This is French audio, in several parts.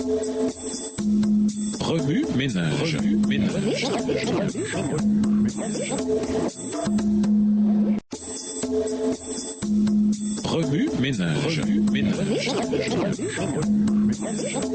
Remue ménage. Remue ménage.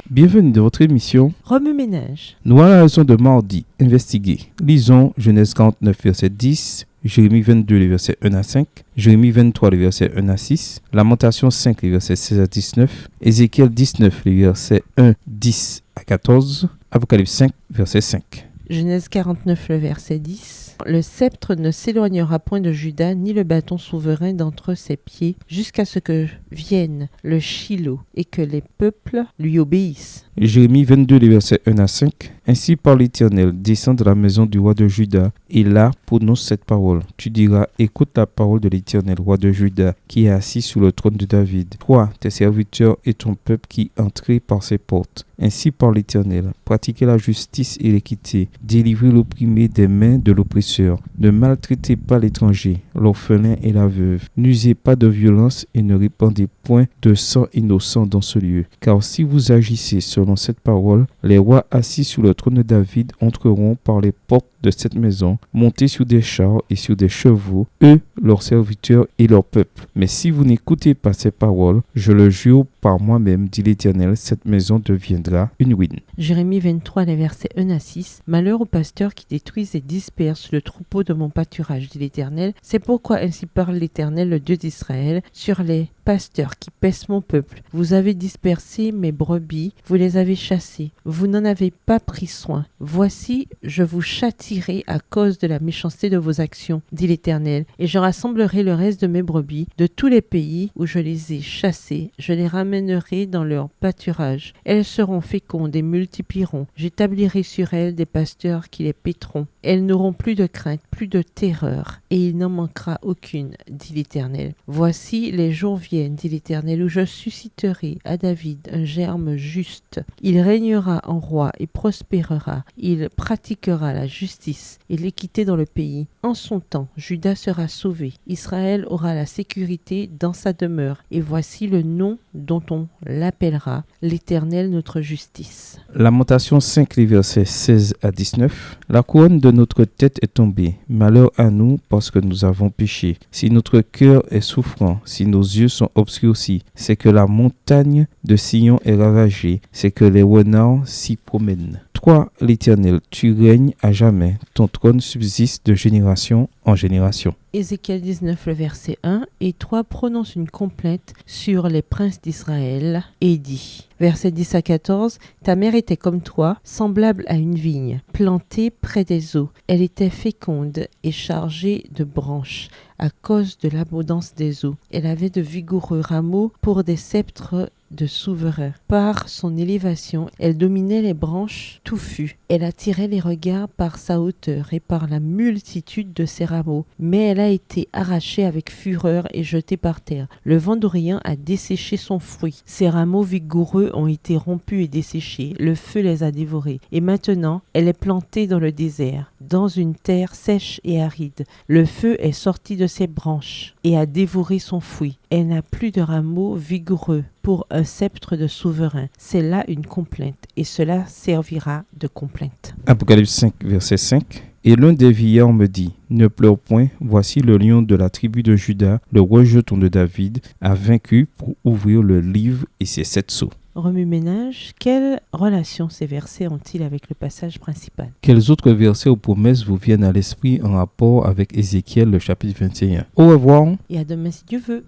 Bienvenue dans votre émission Remue ménage. Nous à la leçon de mardi, investiguer. Lisons Genèse 49, verset 10, Jérémie 22, les versets 1 à 5, Jérémie 23, les versets 1 à 6, Lamentation 5, les versets 16 à 19, Ézéchiel 19, les versets 1, 10 à 14, Apocalypse 5, verset 5. Genèse 49, le verset 10. Le sceptre ne s'éloignera point de Juda, ni le bâton souverain d'entre ses pieds, jusqu'à ce que vienne le Shilo et que les peuples lui obéissent. Jérémie 22, les versets 1 à 5. Ainsi parle l'Éternel, descends de la maison du roi de Juda, et là prononce cette parole. Tu diras, écoute la parole de l'Éternel, roi de Juda, qui est assis sur le trône de David. Toi, tes serviteurs et ton peuple qui entrez par ses portes. Ainsi parle l'Éternel, pratiquez la justice et l'équité, délivrez l'opprimé des mains de l'oppresseur. Ne maltraitez pas l'étranger, l'orphelin et la veuve. N'usez pas de violence et ne répandez point de sang innocent dans ce lieu. Car si vous agissez selon cette parole, les rois assis sur le trône de David entreront par les portes de cette maison, montés sur des chars et sur des chevaux, eux, leurs serviteurs et leur peuple. Mais si vous n'écoutez pas ces paroles, je le jure par moi-même, dit l'Éternel, cette maison deviendra une ruine. Jérémie 23, les versets 1 à 6. Malheur aux pasteurs qui détruisent et dispersent le troupeau de mon pâturage, dit l'Éternel. C'est pourquoi ainsi parle l'Éternel, le Dieu d'Israël, sur les pasteurs qui paissent mon peuple. Vous avez dispersé mes brebis, vous les avez chassées. Vous n'en avez pas pris soin. Voici, je vous châtierai à cause de la méchanceté de vos actions, dit l'Éternel, et je rassemblerai le reste de mes brebis de tous les pays où je les ai chassées. Je les ramènerai dans leur pâturage. Elles seront fécondes et multiplieront. J'établirai sur elles des pasteurs qui les paîtront. Elles n'auront plus de crainte, plus de terreur, et il n'en manquera aucune, dit l'Éternel. Voici, les jours viennent, dit l'Éternel, où je susciterai à David un germe juste. Il régnera en roi et prospérera. Il pratiquera la justice et l'équité dans le pays. En son temps, Juda sera sauvé. Israël aura la sécurité dans sa demeure. Et voici le nom dont on l'appellera, l'Éternel notre justice. Lamentation 5, les versets 16 à 19. La couronne de notre tête est tombée. Malheur à nous parce que nous avons péché. Si notre cœur est souffrant, si nos yeux sont obscurcis, c'est que la montagne de Sion est ravagée, c'est que les renards s'y promènent. Toi, l'Éternel, tu règnes à jamais. Ton trône subsiste de génération en génération. Ézéchiel 19, le verset 1, et toi prononce une complainte sur les princes d'Israël et dit, verset 10 à 14, ta mère était comme toi, semblable à une vigne, plantée près des eaux. Elle était féconde et chargée de branches à cause de l'abondance des eaux. Elle avait de vigoureux rameaux pour des sceptres de souverain. Par son élévation, elle dominait les branches touffues. Elle attirait les regards par sa hauteur et par la multitude de ses rameaux. Mais elle a été arrachée avec fureur et jetée par terre. Le vent d'Orient a desséché son fruit. Ses rameaux vigoureux ont été rompus et desséchés. Le feu les a dévorés. Et maintenant, elle est plantée dans le désert, dans une terre sèche et aride. Le feu est sorti de ses branches et a dévoré son fruit. Elle n'a plus de rameaux vigoureux pour un sceptre de souverain. C'est là une complainte, et cela servira de complainte. Apocalypse 5, verset 5. Et l'un des vieillards me dit, ne pleure point, voici le lion de la tribu de Juda, le rejeton de David, a vaincu pour ouvrir le livre et ses 7 sceaux. Remue-ménage, quelle relation ces versets ont-ils avec le passage principal? Quels autres versets ou promesses vous viennent à l'esprit en rapport avec Ézéchiel, le chapitre 21? Au revoir. Et à demain si Dieu veut.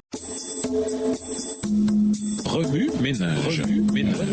Remue ménage. Remue ménage.